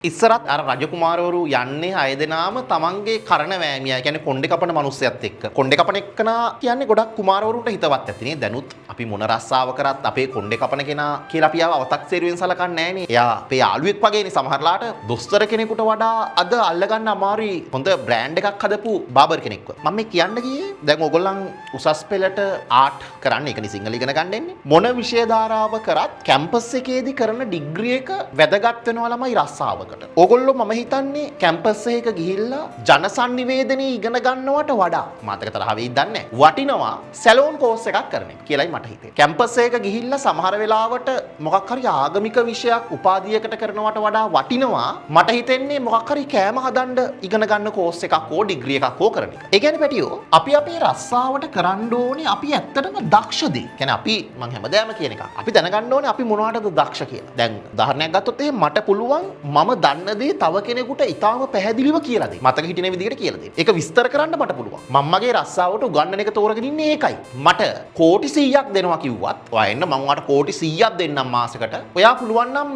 ඉස්සරත් අර රජකුමාරවරු යන්නේ 6 දෙනාම තමන්ගේ කරන වෑමියා කියන්නේ කොණ්ඩේ කපන මිනිස්සයත් එක්ක. කොණ්ඩේ කපන එක්කනා කියන්නේ ගොඩක් කුමාරවරුන්ට හිතවත් ඇතිනේ. දැනුත් අපි මොන රස්සාව කරත් අපේ කොණ්ඩේ කපන කෙනා කියලා අපි ආව අවතක්සේරුවෙන් සලකන්නේ නැහනේ. එයා අපේ යාළුවෙක් වගේනේ සමහරලාට දොස්තර කෙනෙකුට වඩා අද අල්ලගන්න අමාරුයි හොඳ බ්‍රෑන්ඩ් එකක් හදපු බාබර් කෙනෙක්ව. මම මේ කියන්න ගියේ දැන් ඕගොල්ලන් උසස් පෙළට ආර්ට් කරන්න ඒකනේ සිංහල ඉගෙන ගන්න එන්නේ. මොන විෂය ධාරාව කරත් කැම්පස් එකේදී කරන ඩිග්‍රී එක වැදගත් වෙනවා ළමයි රස්සාව. ඕගොල්ලෝ මම හිතන්නේ කැම්පස් එකක ගිහිල්ලා ජනසන්නිවේදනයේ ඉගෙන ගන්නවට වඩා මතක තරහ වෙයිද දන්නේ වටිනවා සැලෝන් කෝස් එකක් කරන එක කියලායි මට හිතෙන්නේ. කැම්පස් එකක ගිහිල්ලා සමහර වෙලාවට මොකක් හරි ආගමික විෂයක් උපාධියකට කරනවට වඩා වටිනවා මට හිතෙන්නේ මොකක් හරි කෑම හදන්න ඉගෙන ගන්න කෝස් එකක් හෝ ඩිග්‍රී එකක් හෝ කරන එක. ඒ කියන්නේ පැටියෝ අපි අපේ රස්සාවට කරන්න ඕනේ අපි ඇත්තටම දක්ෂද? කියන්නේ අපි මං හැමදාම කියන එක. අපි දැනගන්න ඕනේ අපි මොනවටද දක්ෂ කියලා. දැන් උදාහරණයක් ගත්තොත් මට පුළුවන් මම දන්න දේ තව කෙනෙකුට ඉතාම පැහැදිලිව කියලා දෙන්න. මතක හිටින විදිහට කියලා දෙන්න. ඒක විස්තර කරන්න මට පුළුවන්. මම්මගේ රස්සාවට උගන්නන එක තෝරගෙන ඉන්නේ ඒකයි. මට කෝටි 100ක් දෙනවා කිව්වත් ඔයා එන්න මම ඔයාට කෝටි 100ක් දෙන්නම් මාසෙකට. ඔයා පුළුවන් නම්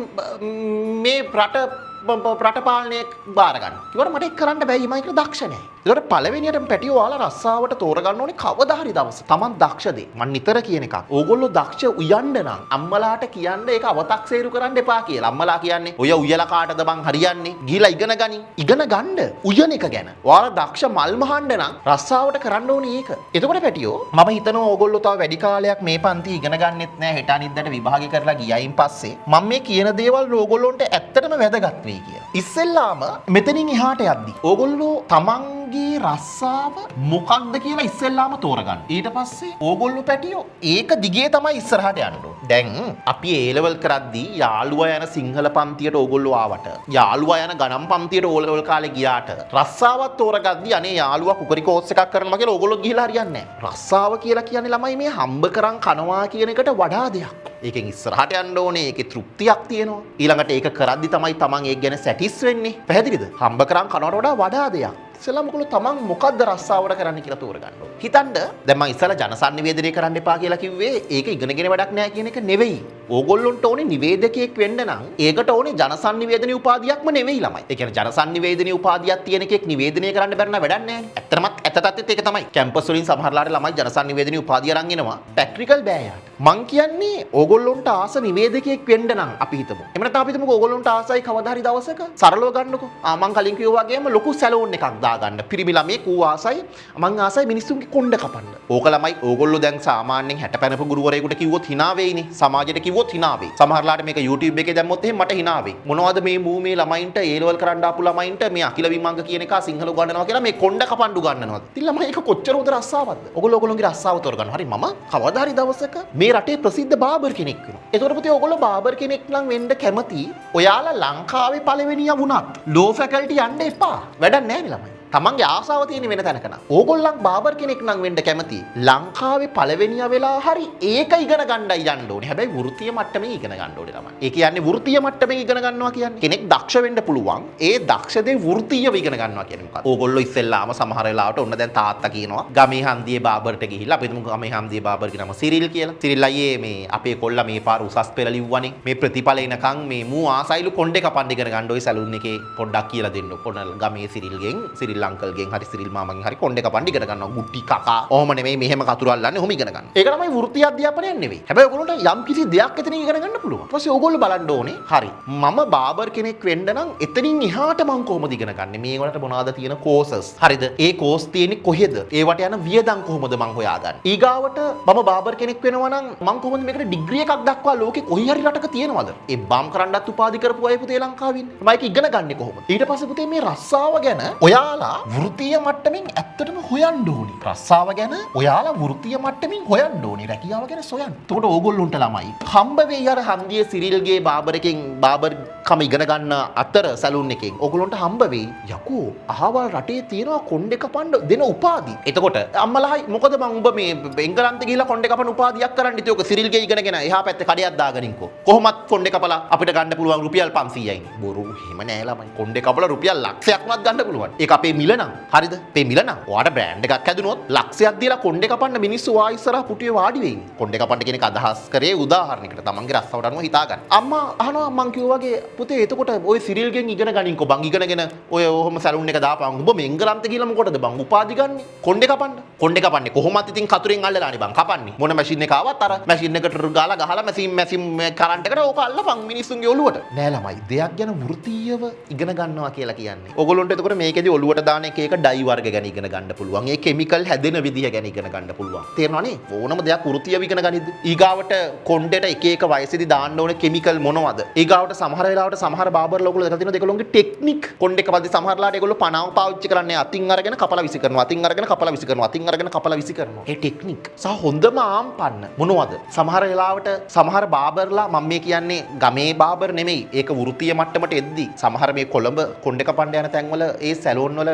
මේ රට පාලනය බාර ගන්න. ඒකට මට ඒක කරන්න බැයි මම ඒක දක්ෂ නැහැ. ඒකට පළවෙනියටම පැටියෝ ඔයාලා රස්සාවට තෝරගන්න ඕනේ කවදා හරි දවසක. Taman දක්ෂද? මම නිතර කියන එකක්. ඕගොල්ලෝ දක්ෂ උයන්න නම් අම්මලාට කියන්න ඒක අවතක්සේරු කරන්න එපා කියලා. අම්මලා කියන්නේ ඔය උයලා කාටද බං හරියන්නේ? ගිහිලා ඉගෙන ගනින්. ඉගෙන ගන්න උයන එක ගැන. ඔයාලා දක්ෂ මල් මහන්න නම් රස්සාවට කරන්න ඕනේ ඒක. එතකොට පැටියෝ මම හිතනවා ඕගොල්ලෝ තව වැඩි කාලයක් මේ පන්ති ඉගෙන ගන්නෙත් නැහැ. හෙට අනිද්දාට විභාගය කරලා ගියයින් පස්සේ මම මේ කියන දේවල් ඕගොල්ලොන්ට ඇත්තටම වැදගත් වෙයි කියලා. ඉස්සෙල්ලාම මෙතනින් එහාට යද්දි ඕගොල්ලෝ තමන්ගේ රස්සාව මොකක්ද කියලා ඉස්සෙල්ලාම තෝරගන්න. ඊට පස්සේ ඕගොල්ලෝ පැටියෝ ඒක දිගේ තමයි ඉස්සරහට යන්න ඕනේ. දැන් අපි A level කරද්දී යාළුවා යන සිංහල පන්තියට ඕගොල්ලෝ ආවට යාළුවා යන ගණන් පන්තියට O level කාලේ ගියාට රස්සාවක් තෝරගද්දී අනේ යාළුවා කුකරි කෝස් එකක් කරනවා කියලා ඕගොල්ලෝ ගිහිලා හරියන්නේ නැහැ. රස්සාව කියලා කියන්නේ ළමයි මේ හම්බ කරන් කනවා කියන එකට වඩා දෙයක්. ඒකෙන් ඉස්සරහට යන්න ඕනේ. ඒකේ තෘප්තියක් තියෙනවා. ඊළඟට ඒක කරද්දි තමයි තමන් ඒක ගැන සැටිස් වෙන්නේ. පැහැදිලිද? හම්බ කරන් කනවට වඩා දෙයක්. ඉස්සෙල්ලාම ඔයගොල්ලෝ තමන් මොකද්ද රස්සාවට කරන්න කියලා තෝරගන්න ඕනේ. හිතන්න දැන් මම ඉස්සලා ජනසන්නිවේදනය කරන්න එපා කියලා කිව්වේ ඒක ඉගෙනගෙන වැඩක් නැහැ කියන එක නෙවෙයි. ඕගොල්ලොන්ට ඕනේ නිවේදකයෙක් වෙන්න නම් ඒකට ඕනේ ජනසන්නිවේදනයේ උපාධියක්ම නෙවෙයි ළමයි. ඒ කියන්නේ ජනසන්නිවේදනයේ උපාධියක් තියෙන එකෙක් නිවේදනය කරන්න බැරි නම් වැඩක් නැහැ. ඇත්තටම ඇත්ත තත්ත්වෙත් ඒක තමයි. කැම්පස් වලින් සමහරලාට ළමයි ජනසන්නිවේදනයේ උපාධිය අරන් එනවා. ප්‍රැක්ටිකල් බෑ යාට. මං කියන්නේ ඕගොල්ලොන්ට ආස නිවේදකයෙක් වෙන්න නම් අපි හිතමු. එහෙම නැත්නම් අපි හිතමුකෝ ඕගොල්ලොන්ට ආසයි කවදා හරි දවසක සරලව ගන්නකො. මං කලින් කිව්වා වගේම ලොකු සැලෝන් එකක් දාගන්න. පිරිමි ළමයෙක් ඌ ආසයි මං ආසයි මිනිස්සුන්ගේ කොණ්ඩ කපන්න. ඕක ළමයි ඕගොල්ලෝ දැන් සාමාන්‍යයෙන් 60 පැනපු ගුරුවරයෙකුට කිව්වොත් hina වෙයිනේ. සමාජයට කිව්වොත් hina වෙයි. සමහරලාට මේක YouTube එකේ දැම්මොත් එහෙම මට hina වෙයි. මොනවද මේ මේ ළමයින්ට A level කරන්න ආපු ළමයින්ට මේ අකිල විමංග කියන එක සිංහල උගන්වනවා කියලා මේ කොණ්ඩ කපන්න උගන්වනවා. ඉතින් ළමයි ඒක කොච්චර උදේ රස්සාවක්ද? ඕගොල්ලෝගේ රස්සාව තෝරගන්න. හරි මම කවදා හරි දවසක මේ රටේ ප්‍රසිද්ධ බාබර් කෙනෙක් වෙනවා. ඒතකොට පුතේ ඕගොල්ලෝ බාබර් කෙනෙක් නම් වෙන්න කැමති. ඔයාලා ලංකාවේ පළවෙනියා වුණත් ලෝ ෆැකල්ටි යන්න එපා. වැඩක් නැහැ නේ ළමයි. තමන්ගේ ආසාව තියෙන වෙන තැනක නම් ඕගොල්ලන් බාබර් කෙනෙක් නම් වෙන්න කැමති. ලංකාවේ පළවෙනියා වෙලා හරි ඒක ඉගෙන ගන්නයි යන්න ඕනේ. හැබැයි වෘත්තීය මට්ටමේ ඉගෙන ගන්න ඕනේ ළමයි. ඒ කියන්නේ වෘත්තීය මට්ටමේ ඉගෙන ගන්නවා කියන්නේ කෙනෙක් දක්ෂ වෙන්න පුළුවන්. ඒ දක්ෂ දේ වෘත්තීයව ඉගෙන ගන්නවා කියන්නේ මොකක්ද? ඕගොල්ලෝ ඉස්සෙල්ලාම සමහර වෙලාවට ඔන්න දැන් තාත්තා කියනවා ගමේ හන්දියේ බාබර්ට ගිහිල්ලා අපි හිතමු ගමේ හන්දියේ බාබර්ගේ නම සිරිල් කියලා. සිරිල් අයියේ මේ අපේ කොල්ලා මේ පාර උසස් පෙළ ලිව්වනේ. මේ ප්‍රතිඵල එනකන් මේ මූ ආසයිලු කොණ්ඩේ කපන්න ඉගෙන ගන්න ඔය සැලූන් එකේ පොඩ්ඩක් කියලා දෙන්න. ඔන්න ගමේ සිරිල්ගෙන් සිරිල් අංකල්ගෙන් හරි සිරිල් මාමගෙන් හරි කොණ්ඩේ කපන්න ඉගෙන ගන්නවා. ගුටි කකා. ඔහොම නෙමෙයි මෙහෙම කතුරු අල්ලන්නේ. ඔහොම ඉගෙන ගන්න. ඒක තමයි වෘත්තීය අධ්‍යාපනයක් නෙවෙයි. හැබැයි ඔයගොල්ලන්ට යම් කිසි දෙයක් එතනින් ඉගෙන ගන්න පුළුවන්. ඊට පස්සේ ඔයගොල්ලෝ බලන්න ඕනේ. හරි. මම බාබර් කෙනෙක් වෙන්න නම් එතනින් එහාට මම කොහොමද ඉගෙන ගන්නේ? මේවලට මොනවද තියෙන කෝසස්? හරිද? ඒ කෝස් තියෙන්නේ කොහෙද? ඒවට යන වියදම් කොහොමද මම හොයාගන්නේ? ඊගාවට මම බාබර් කෙනෙක් වෙනවා නම් මම කොහොමද මේකට ඩිග්‍රී එකක් දක්වා ලෝකේ කොහේ හරි රටක තියෙනවද? ඒ බම් කරන්නත් උපාධි කරපු අය පුතේ ලංකාවේ ඉන්නේ. මම ඒක ඉගෙන ගන්නේ කොහොමද? ඊට පස්සේ පුතේ මේ රස්සාව ගැන ඔයාලා වෘත්තීය මට්ටමින් ඇත්තටම හොයන්න ඕනේ. රස්සාව ගැන ඔයාලා වෘත්තීය මට්ටමින් හොයන්න ඕනේ. රැකියාව ගැන සොයන්න. එතකොට ඕගොල්ලොන්ට ළමයි හම්බ වෙයි අර හන්දියේ සිරිල්ගේ බාබරකින් බාබර් කම ඉගෙන ගන්න අතර සැලූන් එකෙන් ඕගොල්ලොන්ට හම්බ වෙයි යකෝ අහවල් රටේ තියෙනවා කොණ්ඩේ කපන්න දෙන උපාධි. එතකොට අම්මලායි මොකද මං උඹ මේ එංගලන්තේ ගිහිල්ලා කොණ්ඩේ කපන උපාධියක් කරන්න ඉතින් ඔක සිරිල්ගේ ඉගෙනගෙන එහා පැත්තේ කඩයක් දාගනින්කෝ. කොහොමත් කොණ්ඩේ කපලා අපිට ගන්න පුළුවන් රුපියල් 500යි. බොරු එහෙම නෑ ළමයි. කොණ්ඩේ කපලා රුපියල් ලක්ෂයක්වත් ගන්න පුළුවන්. ඒක අපේ මිල නම් හරිද? අපේ මිල නම් ඔයාට බ්‍රෑන්ඩ් එකක් හැදුනොත් ලක්ෂයක් දීලා කොණ්ඩේ කපන්න මිනිස්සු වා ඉස්සරහ පුටුවේ වාඩි වෙයි. කොණ්ඩේ කපන්න කියන එක අදහස් කරේ උදාහරණයකට තමන්ගේ රස්සාවට අනුව හිතා ගන්න. අම්මා අහනවා මං කිව්වා වගේ පුතේ එතකොට ඔය සිරිල්ගෙන් ඉගෙන ගනින්කෝ බං ඉගෙනගෙන ඔය ඔහොම සැලුන් එක දාපන්. ඔබ මෙංගලන්ත කියලා මොකටද බං උපාධි ගන්නෙ? කොණ්ඩේ කපන්න. කොණ්ඩේ කපන්නේ කොහොමත් ඉතින් කතුරෙන් අල්ලලානේ බං කපන්නේ. මොන මැෂින් එක ආවත් අර මැෂින් එකට ගාලා ගහලා මැෂින් කරන්ට් එකට ඕක අල්ලපන් මිනිස්සුන්ගේ ඔළුවට. නෑ ළමයි දෙයක් ගැන වෘත්තීයව ඉගෙන ගන්නවා කියලා කියන්නේ. ඔයගොල්ලොන්ට එතකොට මේකෙදි ඔළුවට දාන එක ඩයි වර්ග ගැන ඉගෙන ගන්න පුළුවන්. ඒ කෙමිකල් හැදෙන විදිහ ගැන ඉගෙන ගන්න පුළුවන්. තේරෙනවනේ? ඕනම දෙයක් වෘත්තීයව ඉගෙන ගනිද්දි. ඊගාවට කොණ්ඩේට එක එක වයසේදී දාන්න ඕනේ කෙමිකල් මොනවද? ඊගාවට සමහර වෙලාවට සමහර බාබර්ලා ඔයගොල්ලෝ දැකලා තියෙනවා ඒගොල්ලෝගේ ටෙක්නික්. කොණ්ඩේ කපද්දි සමහරලාට ඒගොල්ලෝ පනාව පාවිච්චි කරන්නේ අතින් අරගෙන කපලා විසි කරනවා. අතින් අරගෙන කපලා විසි කරනවා. අතින් අරගෙන කපලා විසි කරනවා. ඒ ටෙක්නික්. සහ හොඳම ආම්පන්න මොනවද? සමහර වෙලාවට සමහර බාබර්ලා මම මේ කියන්නේ ගමේ බාබර් නෙමෙයි. ඒක වෘත්තීය මට්ටමට එද්දි සමහර මේ කොළඹ කොණ්ඩේ කපන්න යන තැන්වල ඒ සැලෝන් වල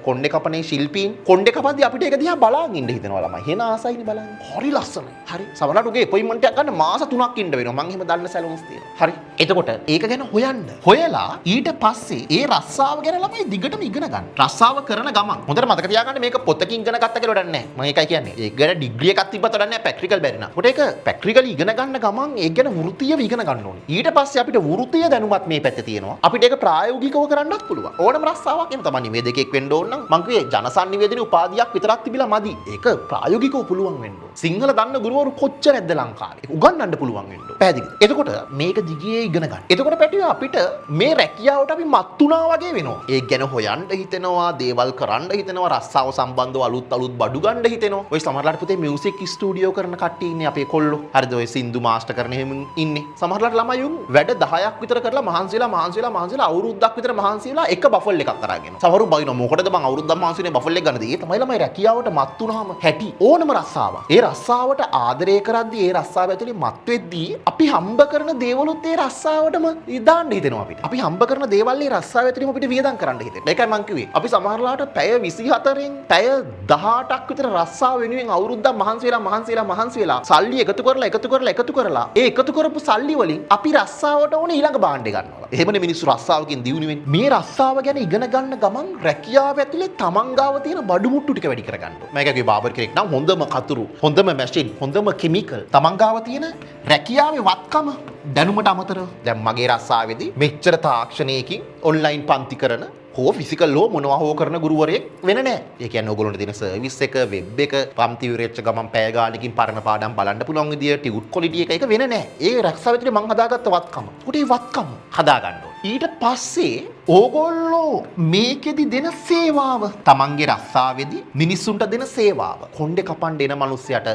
කොණ්ඩේ කපනේ ශිල්පීන් කොණ්ඩේ කපද්දි අපිට ඒක දිහා බලාගෙන ඉන්න හිතෙනවා ළමයි. හෙන ආසයිනේ බලන්න. හරි ලස්සනයි. හරි. සමහරවිට උගේ අපොයින්ට්මන්ට් එකක් ගන්න මාස 3ක් ඉන්න වෙනවා. මං එහෙම දන්න සැලෝන්ස් තියෙනවා. හරි. එතකොට ඒක ගැන හොයන්න. හොයලා ඊට පස්සේ ඒ රස්සාව ගැන ළමයි දිගටම ඉගෙන ගන්න. රස්සාව කරන ගමන් හොඳට මතක තියාගන්න මේක පොතකින් ඉගෙන ගත්ත කියලා වැඩක් නැහැ. මම ඒකයි කියන්නේ. ඒක ගැන ඩිග්‍රී එකක් තිබ්බත් වැඩක් නැහැ. ප්‍රැක්ටිකල් බැරි නම්. ඒකට ඒක ප්‍රැක්ටිකලි ඉගෙන ගන්න ගමන් ඒක ගැන වෘත්තීයව ඉගෙන ගන්න ඕනේ. ඊට පස්සේ අපිට වෘත්තීය දැනුමත් මේ පැත්තේ තියෙනවා. අපිට ඒක ප්‍රායෝගිකව කරන්නත් පුළුවන්. ඕනම රස්සාවක් එහෙම තමයි නිවේදකයෙක් වෙන්න ඕන නම් මං කිව්වේ ජනසන්නිවේදනයේ උපාධියක් විතරක් තිබිලා මදි. ඒක ප්‍රායෝගිකව පුළුවන් වෙන්න ඕන. සිංහල දන්න ගුරුවරු කොච්චර නැද්ද ලංකාවේ? උගන්වන්න පුළුවන් වෙන්න ඕන. පැහැදිලිද? එතකොට මේක දිගේ ඉගෙන ගන්න. එතකොට පැටියෝ අපිට මේ රැකියාවට අපි මත් උනා වගේ වෙනවා. ඒක ගැන හොයන්න හිතෙනවා, දේවල් කරන්න හිතෙනවා, රස්සාව සම්බන්ධව අලුත් බඩු ගන්න හිතෙනවා. ඔය සමහරලාට පුතේ මියුසික් ස්ටුඩියෝ කරන කට්ටිය ඉන්නේ අපේ කොල්ලෝ. හරිද? ඔය සින්දු මාස්ටර් කරන එහෙම ඉන්නේ. සමහරලාට ළමයි උන් වැඩ 10ක් විතර කරලා මහන්සිලා අවුරුද්දක් විතර මහන්සිලා එක බෆල් එකක් අරගෙන. සමහරු බයිනවා මොකටද බං අවුරුද්දක් මහන්සිනේ බෆල් එක ගන්නද? ඒ තමයි ළමයි රැකියාවට මත් උනහම හැටි. ඕනම රස්සාවක්. ඒ රස්සාවට ආදරය කරද්දී ඒ රස්සාව ඇතුලේ මත් වෙද්දී අපි හම්බ කරන දේවලුත් ඒ රස්සාවටම දාන්න හිතෙනවා අපිට. අපි හම්බ කරන දේවල් ඒ රස්සාව ඇතුලේම අපිට වියදම් කරන්න හිතෙනවා. ඒකයි මං කිව්වේ. අපි සමහරලාට පැය 24න් පැය 18ක් විතර රස්සාව වෙනුවෙන් අවුරුද්දක් මහන්සිලා සල්ලි එකතු කරලා ඒ එකතු කරපු සල්ලි වලින් අපි රස්සාවට ඕනේ ඊළඟ භාණ්ඩේ ගන්නවා. එහෙමනේ මිනිස්සු රස්සාවකින් දියුණු වෙන්නේ. මේ රස්සාව ගැන ඉගෙන ගන්න ගමන් රැකියාව ඇතුලේ තමන් ගාව තියෙන බඩු මුට්ටු ටික වැඩි කර ගන්න ඕනේ. මම කියගේ බාබර් කෙනෙක් නම් හොඳම කතුරු, හොඳම මැෂින්, හොඳම කෙමිකල් තමන් ගාව තියෙන රැකියාවේ වත්කම දැනුමට අමතරව දැන් මගේ රස්සාවේදී මෙච්චර තාක්ෂණයකින් ඔන්ලයින් පන්ති කරන හෝ ෆිසිකල් හෝ මොනවා හෝ කරන ගුරුවරයෙක් වෙන නෑ. ඒ කියන්නේ ඕගොල්ලන්ට දෙන සර්විස් එක, වෙබ් එක, පන්ති ඉවරෙච්ච ගමන් පැය ගානකින් පරණ පාඩම් බලන්න පුළුවන් විදිය ටියුට් ක්වොලිටි එක වෙන නෑ. ඒ රක්ෂාවෙතේ මං හදාගත්ත වත්කම. උටේ වත්කම හදා ගන්න ඕනේ. ඊට පස්සේ ඕගොල්ලෝ මේකෙදි දෙන සේවාව තමන්ගේ රස්සාවේදී මිනිස්සුන්ට දෙන සේවාව. කොණ්ඩේ කපන්න එන මිනිස්සයාට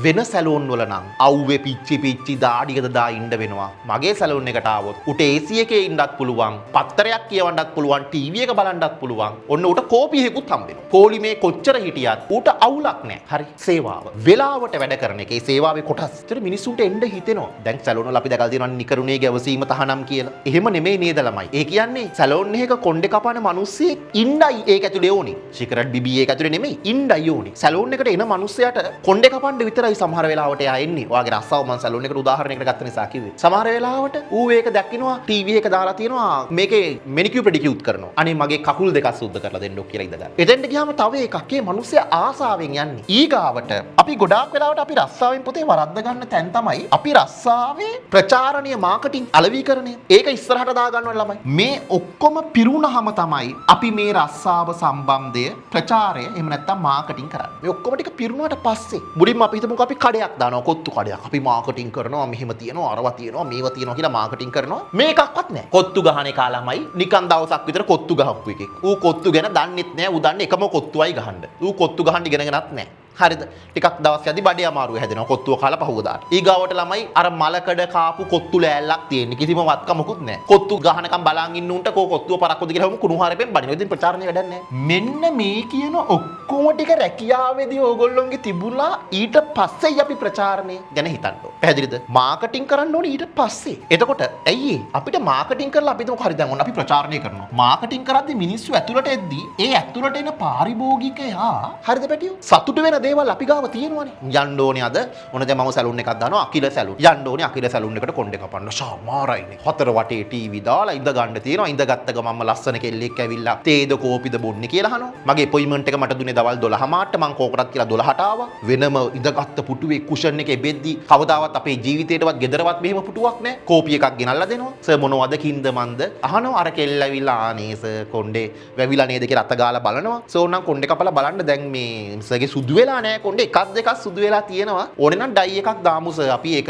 වෙන සැලෝන් වල නම් අවුවේ පිච්චි දාඩියකද දා ඉන්න වෙනවා. මගේ සැලෝන් එකට ආවොත් උට AC එකේ ඉන්නත් පුළුවන්, පත්තරයක් කියවන්නත් පුළුවන්, ටීවී එක බලන්නත් පුළුවන්. ඔන්න උට කෝපියකුත් හම්බ වෙනවා. පොලිමේ කොච්චර හිටියත් උට අවුලක් නැහැ. හරි සේවාව. වෙලාවට වැඩ කරන එකේ සේවාවේ කොටස්. ඒතර මිනිස්සුන්ට එන්න හිතෙනවා. දැන් සැලෝන් වල අපි දැකලා තියෙනවා නිකරුණේ ගැවසීම තහනම් කියලා. එහෙම නෙමෙයි නේද ළමයි. ඒ කියන්නේ සැලෝන් එකක කොණ්ඩේ කපන මිනිස්සෙක් ඉන්නයි ඒක ඇතුලේ ඕනේ. සිගරට් බිබී ඒක ඇතුලේ නෙමෙයි ඉන්නයි ඕනේ. සැලෝන් එකට එන මිනිස්සයාට කොණ්ඩේ කපන්න විතරයි සමහර වෙලාවට එයා එන්නේ. ඔයාගේ රස්සාව මම සැලෝන් එකට උදාහරණයකට ගත්ත නිසා කිව්වේ. සමහර වෙලාවට ඌ ඒක දැක්කිනවා ටීවී එක දාලා තියෙනවා මේකේ මෙනිකියු පෙඩිකියුත් කරනවා. අනේ මගේ කකුල් දෙකක් සුද්ධ කරලා දෙන්නෝ කියලා ඉඳගන්න. එතෙන්ට ගියාම තව එකක් ඒ මිනිස්සයා ආසාවෙන් යන්නේ. ඊගාවට අපි ගොඩාක් වෙලාවට අපි රස්සාවෙන් පොතේ වරද්ද ගන්න තැන් තමයි අපි රස්සාවේ ප්‍රචාරණීය මාකටිං අලෙවිකරණය. ඒක ඉස්සරහට දා ගන්නවා ළමයි. මේ ඔක්කොම පිරුණාම තමයි අපි මේ රස්සාව සම්බන්ධය ප්‍රචාරය එහෙම නැත්නම් මාකටිං කරන්නේ. මේ ඔක්කොම ටික පිරුණාට පස්සේ මුලින්ම අපි හිතමුකෝ අපි කඩයක් දානවා කොත්තු කඩයක්. අපි මාකටිං කරනවා මෙහෙම තියනවා අරවා තියනවා මේවා තියනවා කියලා මාකටිං කරනවා. මේකක්වත් නැහැ. කොත්තු ගහන එක ළමයි නිකන් දවසක් විතර කොත්තු ගහපු එකෙක්. ඌ කොත්තු ගැන දන්නෙත් නැහැ. ඌ දන්නේ එකම කොත්තුවයි ගහන්න. ඌ කොත්තු ගහන්න ඉගෙනගෙනත් නැහැ. හරිද? ටිකක් දවස් යද්දි බඩේ අමාරුව හැදෙනවා කොත්තුව කාලා පහුවදාට. ඊගාවට ළමයි අර මලකඩ කාපු කොත්තු ලෑල්ලක් තියෙන කිසිම වත්කමකුත් නැහැ. කොත්තු ගහනකම් බලන් ඉන්න උන්ට කොත්තුව පරක්කුද කියලා කුණු හාරපෙන් බඩිනවා. ඉතින් ප්‍රචාරණය වැඩක් නැහැ. මෙන්න මේ කියන ඔක්කොම ටික රැකියාවේදී ඕගොල්ලෝන්ගේ තිබුණා ඊට පස්සේ අපි ප්‍රචාරණය ගැන හිතන්න ඕනේ. පැහැදිලිද? මාකටිං කරන්න ඕනේ ඊට පස්සේ. එතකොට ඇයි අපිට මාකටිං කරලා අපි හිතමු හරි දැන් ඔන්න අපි ප්‍රචාරණය කරනවා. මාකටිං කරද්දී මිනිස්සු ඇතුළට එද්දී ඒ ඇතුළට එන පාරිභෝගිකයා හරිද පැටියෝ? සතුටු වෙන දේවල් අපි ගාව තියෙනවනේ. යන්න ඕනේ අද ඔන්න දැන් මම සැලුන් එකක් දානවා අකිල සැලුන්. යන්න ඕනේ අකිල සැලුන් එකට කොණ්ඩේ කපන්න. සාමාරයිනේ. හතර වටේ ටීවී දාලා ඉඳ ගන්න තියෙනවා. ඉඳගත්ත ගමන්ම ලස්සන කෙල්ලෙක් ඇවිල්ලා තේද කෝපිද බොන්නේ කියලා අහනවා. මගේ අපොයින්ට්මන්ට් එක මට දුන්නේ දවල් 12 මාට මං කෝකටත් කියලා 12ට ආවා. වෙනම ඉඳගත්ත පුටුවේ කුෂන් එකේ බෙද්දි කවදාවත් අපේ ජීවිතේටවත් ගෙදරවත් මෙහෙම පුටුවක් නැහැ. කෝපි එකක් ගෙනල්ලා දෙනවා. සර් මොනවද කින්ද මන්ද අහනවා. අර කෙල්ල ඇවිල්ලා ආනේ සර් කොණ්ඩේ වැවිලා නේද කියලා අත ගාලා බලනවා. සර් නම් කොණ්ඩේ කපලා බලන්න දැන් මේ සර්ගේ සුදු වෙලා නැහැ කොණ්ඩේ එකක් දෙකක් සුදු වෙලා තියෙනවා. ඕනේ නම් ඩයි එකක් දාමු සර්. අපි ඒක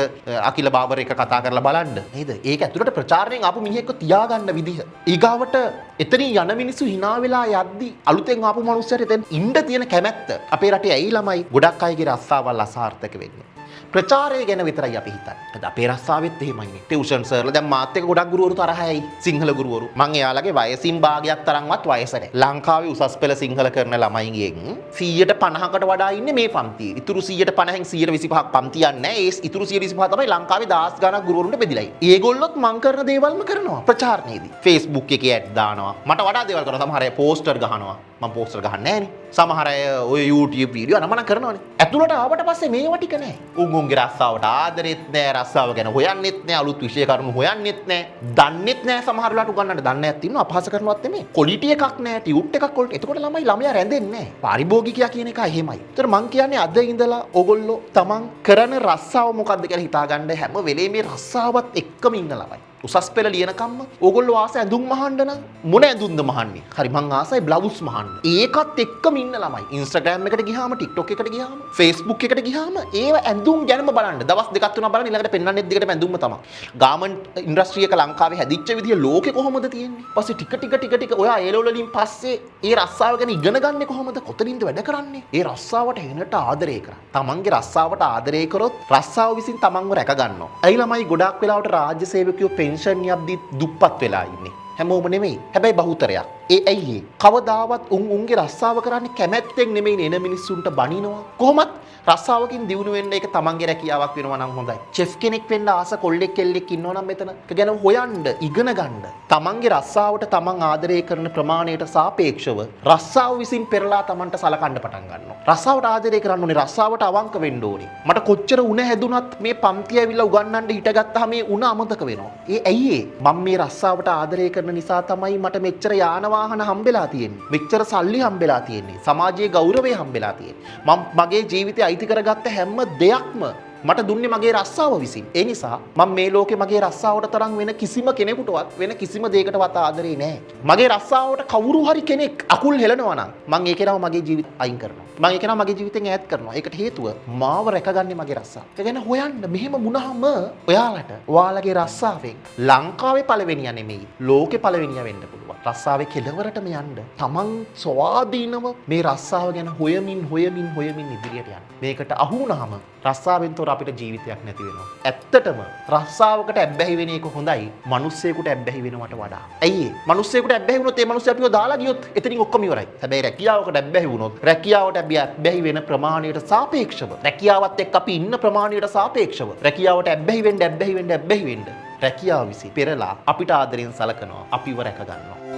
අකිල බාබර් එක කතා කරලා බලන්න. නේද? ඒක ඇතුළට ප්‍රචාරණයෙන් ආපු මිනිහෙක්ව තියාගන්න විදිහ. ඊගාවට එතනින් යන මිනිස්සු hina වෙලා යද්දි අලුතෙන් ආපු මිනිස්සුන්ට එතෙන් ඉන්න තියෙන කැමැත්ත අපේ රටේ ඇයි ළමයි ගොඩක් අයගේ රස්සාවල් අසාර්ථක වෙන්නේ. ප්‍රචාරය ගැන විතරයි අපි හිතන්නේ. අපේ රස්සාවෙත් එහෙමයිනේ. ටියුෂන් සර්ලා දැන් මාත් එක්ක ගොඩක් ගුරුවරු තරහයි. සිංහල ගුරුවරු. මං එයාලගේ වයසින් භාගයක් තරම්වත් වයස නැහැ. ලංකාවේ උසස් පෙළ සිංහල කරන ළමයින්ගෙන් 150කට වඩා ඉන්නේ මේ පන්තියේ. ඉතුරු 150න් 125ක් පන්තියක් නැහැ. ඒ ඉතුරු 125 තමයි ලංකාවේ 10 ගණන් ගුරුවරුන්ට බෙදිලා ඉන්නේ. ඒගොල්ලොත් මං කරන දේවල්ම කරනවා ප්‍රචාරණයේදී. Facebook එකේ ඇඩ් දානවා. මට වඩා දේවල් කරනවා. සමහර අය පෝස්ටර් ගහනවා. මම පෝස්ටර් ගහන්නේ නැහනේ. සමහර අය ඔය YouTube වීඩියෝ අනමන කරනවානේ. ඇතුළට ආවට පස්සේ මේවා ටික නැහැ. උන්ගේ රස්සාවට ආදරෙත් නැහැ, රස්සාව ගැන හොයන්නෙත් නැහැ, අලුත් විෂය කරුණු හොයන්නෙත් නැහැ, දන්නෙත් නැහැ. සමහර වෙලාවට උගන්නන්න දන්නේ නැත් ඉන්නවා. අපහාස කරනවත් නෙමෙයි. ක්වොලිටි එකක් නැහැ, ටියුට් එකක් වලට. එතකොට ළමයා රැඳෙන්නේ නැහැ. පාරිභෝගිකයා කියන එක එහෙමයි. ඒතර මං කියන්නේ අද ඉඳලා ඕගොල්ලෝ තමන් කරන රස්සාව මොකද්ද කියලා හිතාගන්න හැම වෙලේම මේ රස්සාවත් එක්කම ඉන්න ළමයි. උසස් පෙළ ලියනකම්ම ඕගොල්ලෝ ආස ඇඳුම් මහන්න නම් මොන ඇඳුම්ද මහන්නේ? හරි මං ආසයි බ්ලවුස් මහන්න. ඒකත් එක්කම ඉන්න ළමයි. Instagram එකට ගියාම, TikTok එකට ගියාම, Facebook එකට ගියාම ඒව ඇඳුම් ගැනම බලන්න. දවස් දෙකක් තුනක් බලන්න ඊළඟට පෙන්වන්නේ දිගටම ඇඳුම්ම තමයි. ගාමන්ට් ඉන්ඩස්ට්‍රි එක ලංකාවේ හැදිච්ච විදිය ලෝකේ කොහොමද තියෙන්නේ? පස්සේ ටික ඔයා ඒ ලෙවල් වලින් පස්සේ ඒ රස්සාව ගැන ඉගෙන ගන්නේ කොහොමද? කොතනින්ද වැඩ කරන්නේ? ඒ රස්සාවට එනට ආදරය කරා. තමන්ගේ රස්සාවට ආදරය කරොත් රස්සාව විසින් තමන්ව රැක ගන්නවා. ඇයි ළමයි ගොඩක් වෙලාවට රාජ්‍ය සේවකයෝ පෙන්ෂන් යද්දි දුප්පත් වෙලා ඉන්නේ. හැමෝම නෙමෙයි. හැබැයි බහුතරයක්. ඒ ඇයි ඒ? කවදාවත් උන්ගේ රස්සාව කරන්නේ කැමැත්තෙන් නෙමෙයි එන මිනිස්සුන්ට බනිනවා. කොහොමත් රස්සාවකින් දියුණු වෙන්න ඒක තමන්ගේ රැකියාවක් වෙනවා නම් හොඳයි. චෙෆ් කෙනෙක් වෙන්න ආස කොල්ලෙක් කෙල්ලෙක් ඉන්නවා නම් මෙතන ඒක ගැන හොයන්න, ඉගෙන ගන්න. තමන්ගේ රස්සාවට තමන් ආදරය කරන ප්‍රමාණයට සාපේක්ෂව රස්සාව විසින් පෙරලා තමන්ට සලකන්න පටන් ගන්නවා. රස්සාවට ආදරය කරන්න ඕනේ, රස්සාවට අවංක වෙන්න ඕනේ. මට කොච්චර උණ හැදුනත් මේ පන්ති ඇවිල්ලා උගන්නන්න හිටගත්තාම මේ උණ අමතක වෙනවා. ඒ ඇයි ඒ? මම මේ රස්සාවට ආදරය කරන නිසා තමයි මට මෙච්චර යාන වාහන හම්බෙලා තියෙන්නේ. මෙච්චර සල්ලි හම්බෙලා තියෙන්නේ. සමාජයේ ගෞරවය හම්බෙලා තියෙන්නේ. මම මගේ ජීවිතේ අයිති කරගත්ත හැම දෙයක්ම මට දුන්නේ මගේ රස්සාව විසින්. ඒ නිසා මම මේ ලෝකේ මගේ රස්සාවට තරම් වෙන කිසිම කෙනෙකුටවත් වෙන කිසිම දෙයකටවත් ආදරේ නැහැ. මගේ රස්සාවට කවුරු හරි කෙනෙක් අකුල් හෙලනවා නම් මම ඒකේනම මගේ ජීවිත අයින් කරනවා. මම ඒකේනම මගේ ජීවිතෙන් ඈත් කරනවා. ඒකට හේතුව මාව රැකගන්නේ මගේ රස්සාව. ඒ කියන්නේ හොයන්න මෙහෙම වුණාම ඔයාලට ඔයාලගේ රස්සාවෙන් ලංකාවේ පළවෙනියා නෙමෙයි ලෝකේ පළවෙනියා වෙන්න පුළුවන්. රස්සාවේ කෙළවරටම යන්න. තමන් ස්වාධීනව මේ රස්සාව ගැන හොයමින් ඉදිරියට යන්න. මේකට අහු වුණාම රස්සාවෙන් තොර අපිට ජීවිතයක් නැති වෙනවා. ඇත්තටම රස්සාවකට ඇබ්බැහි වෙන එක හොඳයි මිනිස්සෙකුට ඇබ්බැහි වෙනවට වඩා. ඇයි ඒ? මිනිස්සෙකුට ඇබ්බැහි වුණොත් ඒ මිනිස්සු අපිව දාලා ගියොත් එතනින් ඔක්කොම ඉවරයි. හැබැයි රැකියාවකට ඇබ්බැහි වුණොත් රැකියාවට ඇබ්බැහි වෙන ප්‍රමාණයට සාපේක්ෂව රැකියාවත් එක්ක අපි ඉන්න ප්‍රමාණයට සාපේක්ෂව රැකියාවට ඇබ්බැහි වෙන්න රැකියාව විසින් පෙරලා අපිට ආදරෙන් සලකනවා. අපිව රැක ගන්නවා.